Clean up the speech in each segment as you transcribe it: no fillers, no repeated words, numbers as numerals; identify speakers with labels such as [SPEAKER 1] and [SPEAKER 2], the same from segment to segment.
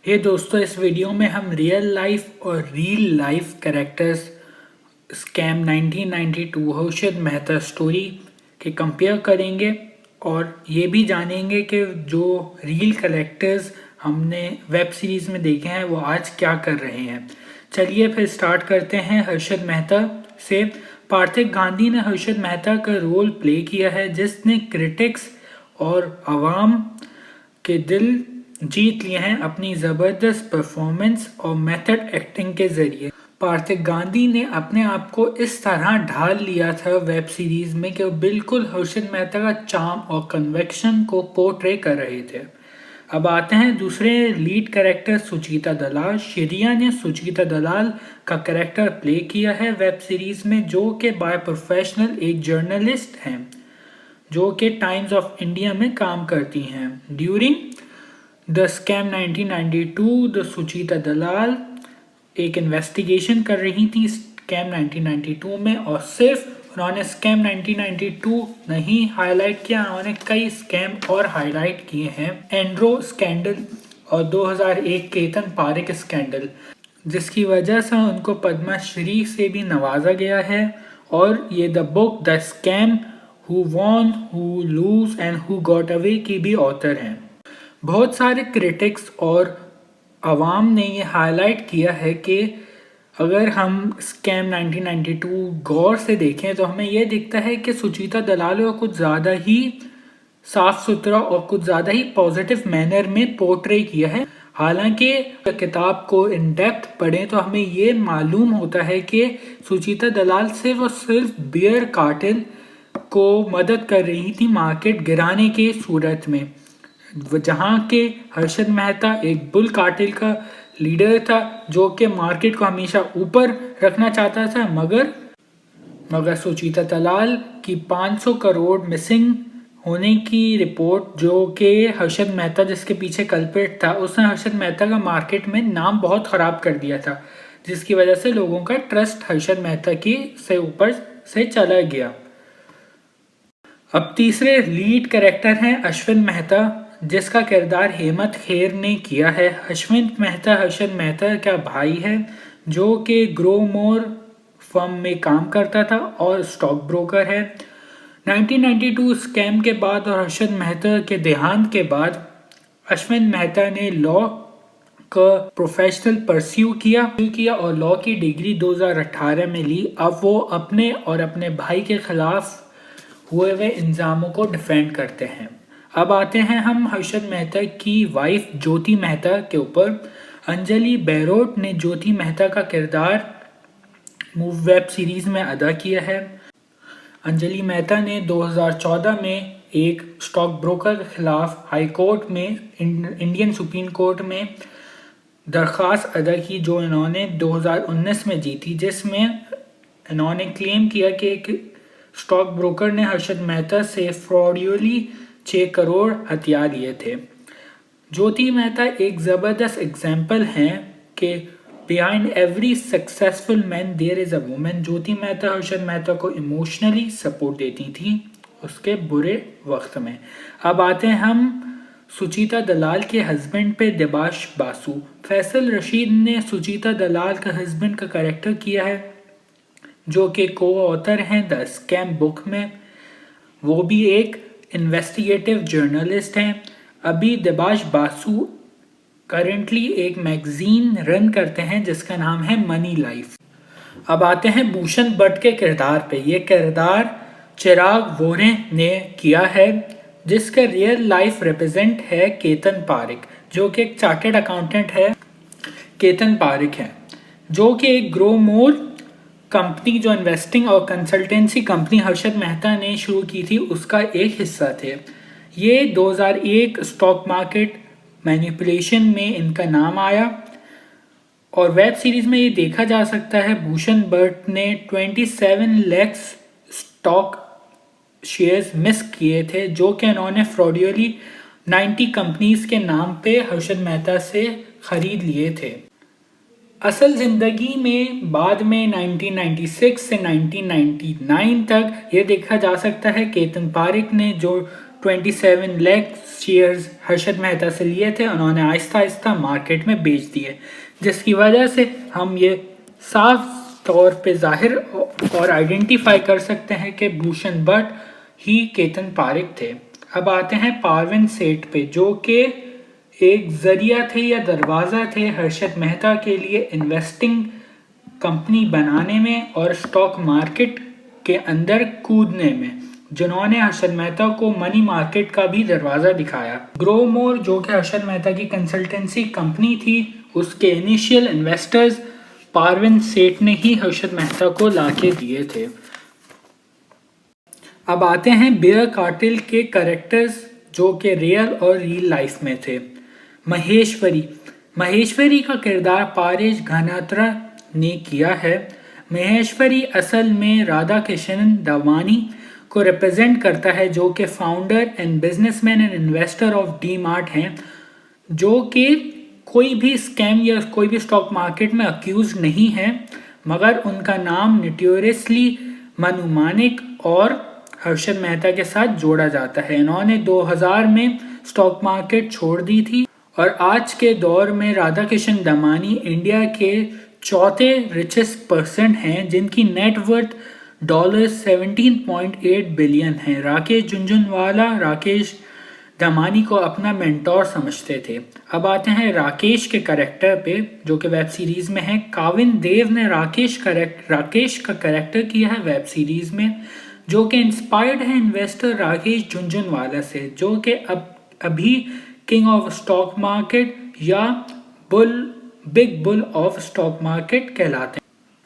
[SPEAKER 1] हे दोस्तों, इस वीडियो में हम रियल लाइफ और reel life characters scam 1992 Harshad Mehta story के कंपेयर करेंगे और ये भी जानेंगे कि जो रील कैरेक्टर्स हमने वेब सीरीज़ में देखे हैं वो आज क्या कर रहे हैं। चलिए फिर स्टार्ट करते हैं हर्षद मेहता से। पार्थिक गांधी ने हर्षद मेहता का रोल प्ले किया है जिसने क्रिटिक्स और आवाम के दिल जीत लिए हैं अपनी ज़बरदस्त परफॉर्मेंस और मेथड एक्टिंग के ज़रिए। पार्थिक गांधी ने अपने आप को इस तरह ढाल लिया था वेब सीरीज़ में कि वो बिल्कुल हर्षद मेहता का चार्म और कन्वेक्शन को पोर्ट्रे कर रहे थे। अब आते हैं दूसरे लीड कैरेक्टर सुचिता दलाल। श्रिया ने सुचिता दलाल का कैरेक्टर प्ले किया है वेब सीरीज़ में, जो कि बाय प्रोफेशनल एक जर्नलिस्ट हैं जो कि टाइम्स ऑफ इंडिया में काम करती हैं। ड्यूरिंग द स्कैम 1992 द सुचिता दलाल एक इन्वेस्टिगेशन कर रही थी स्कैम 1992 में, और सिर्फ उन्होंने स्कैम 1992 नहीं हाईलाइट किया, उन्होंने कई स्कैम और हाईलाइट किए हैं। एंड्रो स्कैंडल और 2001 केतन पारेख स्कैंडल, जिसकी वजह से उनको पद्मश्री से भी नवाजा गया है। और ये the book the scam who won who lose and who got away की भी ऑथर हैं। बहुत सारे क्रिटिक्स और आवाम ने ये हाईलाइट किया है कि अगर हम स्कैम 1992 गौर से देखें तो हमें ये दिखता है कि सुचिता दलाल को कुछ ज़्यादा ही साफ सुथरा और कुछ ज़्यादा ही पॉजिटिव मैनर में पोर्ट्रे किया है। हालांकि किताब को इन डेप्थ पढ़ें तो हमें ये मालूम होता है कि सुचिता दलाल सिर्फ और सिर्फ बियर कार्टेल को मदद कर रही थी मार्केट गिराने के सूरत में, जहाँ के हर्षद मेहता एक बुल कार्टेल का लीडर था जो कि मार्केट को हमेशा ऊपर रखना चाहता था। मगर सुचिता दलाल की 500 करोड़ मिसिंग होने की रिपोर्ट, जो कि हर्षद मेहता जिसके पीछे कल्प्रिट था, उसने हर्षद मेहता का मार्केट में नाम बहुत ख़राब कर दिया था, जिसकी वजह से लोगों का ट्रस्ट हर्षद मेहता की से ऊपर से चला गया। अब तीसरे लीड कैरेक्टर हैं अश्विन मेहता, जिसका किरदार हेमंत खेर ने किया है। अश्विन मेहता हर्षद मेहता का भाई है जो कि ग्रोमोर फर्म में काम करता था और स्टॉक ब्रोकर है। 1992 स्कैम के बाद और हर्षद मेहता के देहांत के बाद अश्विन मेहता ने लॉ का प्रोफेशनल परस्यू किया और लॉ की डिग्री 2018 में ली। अब वो अपने और अपने भाई के खिलाफ हुए हुए इल्ज़ामों को डिफेंड करते हैं। अब आते हैं हम हर्षद मेहता की वाइफ ज्योति मेहता के ऊपर। अंजलि बैरोट ने ज्योति मेहता का किरदार वेब सीरीज़ में अदा किया है। अंजलि मेहता ने 2014 में एक स्टॉक ब्रोकर के खिलाफ हाई कोर्ट में इंडियन सुप्रीम कोर्ट में दरख्वास्त अदा की, जो इन्होंने 2019 में जीती, जिसमें इन्होंने क्लेम किया कि एक स्टॉक ब्रोकर ने हर्षद मेहता से फ्रॉडुली 6 करोड़ हथिया लिए थे। ज्योति मेहता एक ज़बरदस्त एग्जाम्पल हैं कि behind every successful man there is a woman. Jyoti Mehta Harshad Mehta को इमोशनली सपोर्ट देती थी उसके बुरे वक्त में। अब आते हैं हम सुचिता दलाल के हस्बैंड पे, देबाश बासु। फैसल रशीद ने सुचिता दलाल का हस्बैंड का कैरेक्टर किया है, जो कि को ऑथर हैं द स्कैम बुक में। वो भी एक इन्वेस्टिगेटिव जर्नलिस्ट हैं। अभी देबाश बासु करेंटली एक मैगजीन रन करते हैं जिसका नाम है मनी लाइफ। अब आते हैं भूषण भट्ट के किरदार पे। ये किरदार चिराग वोरे ने किया है, जिसका रियल लाइफ रिप्रेजेंट है केतन पारेख, जो कि एक चार्टेड अकाउंटेंट है। केतन पारेख है जो कि एक ग्रोमोर कंपनी, जो इन्वेस्टिंग और कंसल्टेंसी कंपनी हर्षद मेहता ने शुरू की थी, उसका एक हिस्सा थे। ये 2001 स्टॉक मार्केट मैनिपुलेशन में इनका नाम आया और वेब सीरीज़ में ये देखा जा सकता है भूषण भट्ट ने 27 लाख स्टॉक शेयर्स मिस किए थे, जो कि उन्होंने फ्रॉडुली 90 कंपनीज के नाम पे हर्षद मेहता से ख़रीद लिए थे। असल ज़िंदगी में बाद में 1996 से 1999 तक ये देखा जा सकता है केतन पारेख ने जो 27 लाख शेयर्स हर्षद मेहता से लिए थे, उन्होंने आहिस्ता आहिस्ता मार्केट में बेच दिए, जिसकी वजह से हम ये साफ तौर पे जाहिर और आइडेंटिफाई कर सकते हैं कि भूषण भट्ट ही केतन पारेख थे। अब आते हैं पारवीन सेठ पे, जो कि एक जरिया थे या दरवाज़ा थे हर्षद मेहता के लिए इन्वेस्टिंग कंपनी बनाने में और स्टॉक मार्केट के अंदर कूदने में, जिन्होंने हर्षद मेहता को मनी मार्केट का भी दरवाज़ा दिखाया। ग्रो मोर, जो कि हर्षद मेहता की कंसल्टेंसी कंपनी थी, उसके इनिशियल इन्वेस्टर्स पारवीन सेठ ने ही हर्षद मेहता को लाके दिए थे। अब आते हैं बियर कार्टेल के कैरेक्टर्स जो कि रियल और रियल लाइफ में थे। महेश्वरी का किरदार पारेश घनात्रा ने किया है। महेश्वरी असल में राधा किशन दवानी को रिप्रेजेंट करता है, जो कि founder and businessman and investor of D mart हैं, जो कि कोई भी स्कैम या कोई भी स्टॉक मार्केट में अक्यूज नहीं है, मगर उनका नाम नोटोरियसली मनु मानिक और हर्षद मेहता के साथ जोड़ा जाता है। इन्होंने 2000 में स्टॉक मार्केट छोड़ दी थी और आज के दौर में राधा किशन दमानी इंडिया के चौथे रिचेस्ट पर्सन हैं, जिनकी नेटवर्थ $17.8 बिलियन है। राकेश झुनझुनवाला राकेश दमानी को अपना मेंटोर समझते थे। अब आते हैं राकेश के कैरेक्टर पे, जो कि वेब सीरीज में है। काविन देव ने राकेश का कैरेक्टर किया है वेब सीरीज में, जो कि इंस्पायर्ड है इन्वेस्टर राकेश झुनझुनवाला से, जो कि अभी किंग ऑफ स्टॉक मार्केट या big bull of stock market कहलाते हैं।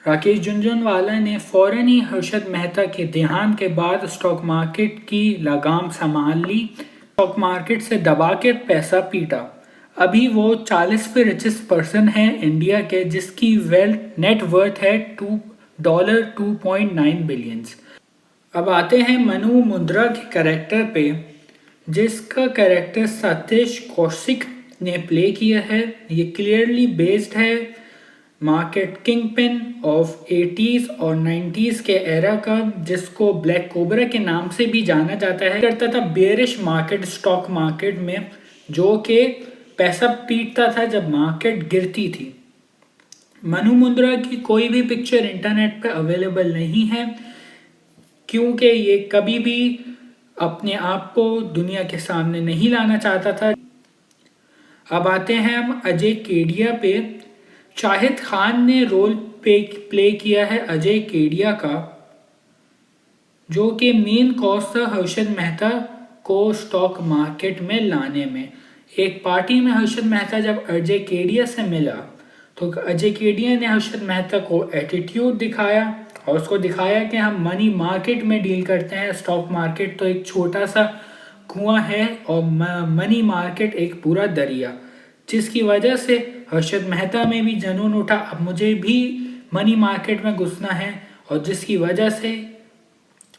[SPEAKER 1] राकेश झुनझुनवाला ने फौरन ही हर्षद मेहता के देहांत के बाद स्टॉक मार्केट की लगाम संभाल ली, स्टॉक मार्केट से दबा के पैसा पीटा। अभी वो 40वें रिचेस्ट पर्सन है इंडिया के, जिसकी वेल्थ नेट वर्थ है $2.9 बिलियन। अब आते हैं मनु मुंद्रा के कैरेक्टर पे, जिसका कैरेक्टर सतीश कौशिक ने प्ले किया है। ये क्लियरली बेस्ड है market king pin of 80s और 90s के एरा का, जिसको ब्लैक कोबरा के नाम से भी जाना जाता है। करता था बेयरिश मार्केट स्टॉक मार्केट में, जो कि पैसा पीटता था जब मार्केट गिरती थी। मनु मुंद्रा की कोई भी पिक्चर इंटरनेट पे अवेलेबल नहीं है, क्योंकि ये कभी भी अपने आप को दुनिया के सामने नहीं लाना चाहता था। अब आते हैं हम अजय केडिया पे। शाहिद खान ने रोल प्ले किया है अजय केडिया का, जो कि मेन कॉज था हर्षद मेहता को स्टॉक मार्केट में लाने में। एक पार्टी में हर्षद मेहता जब अजय केडिया से मिला, तो अजय केडिया ने हर्षद मेहता को एटीट्यूड दिखाया और उसको दिखाया कि हम मनी मार्केट में डील करते हैं, स्टॉक मार्केट तो एक छोटा सा कुआं है और मनी मार्केट एक पूरा दरिया, जिसकी वजह से हर्षद मेहता में भी जुनून उठा, अब मुझे भी मनी मार्केट में घुसना है, और जिसकी वजह से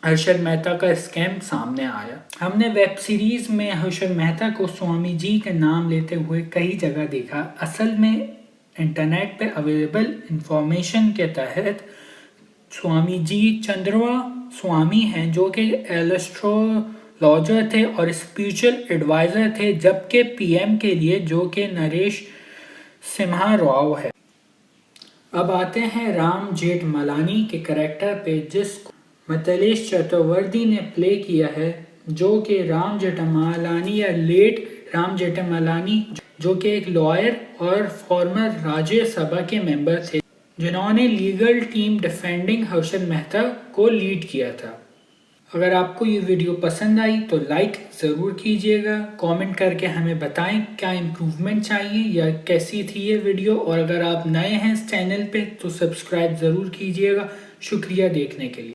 [SPEAKER 1] हर्षद मेहता का स्कैम सामने आया। हमने वेब सीरीज में हर्षद मेहता को स्वामी जी के नाम लेते हुए कई जगह देखा। असल में इंटरनेट पे अवेलेबल इंफॉर्मेशन के तहत स्वामी जी चंद्रवा स्वामी हैं, जो कि एस्ट्रोलॉजर थे और स्पिरिचुअल एडवाइजर थे, जबकि पीएम के लिए जो कि नरेश सिम्हा राव है। अब आते हैं राम जेठमलानी के कैरेक्टर पे, जिसको मिथिलेश चतुर्वेदी ने प्ले किया है, जो कि राम जेठमलानी या लेट राम जेठमलानी, जो कि एक लॉयर और फॉर्मर राज्यसभा के मेंबर थे, जिन्होंने legal team defending Harshad Mehta को लीड किया था। अगर आपको ये वीडियो पसंद आई तो लाइक ज़रूर कीजिएगा, कमेंट करके हमें बताएं क्या इम्प्रूवमेंट चाहिए या कैसी थी ये वीडियो, और अगर आप नए हैं इस चैनल पे तो सब्सक्राइब ज़रूर कीजिएगा। शुक्रिया देखने के लिए।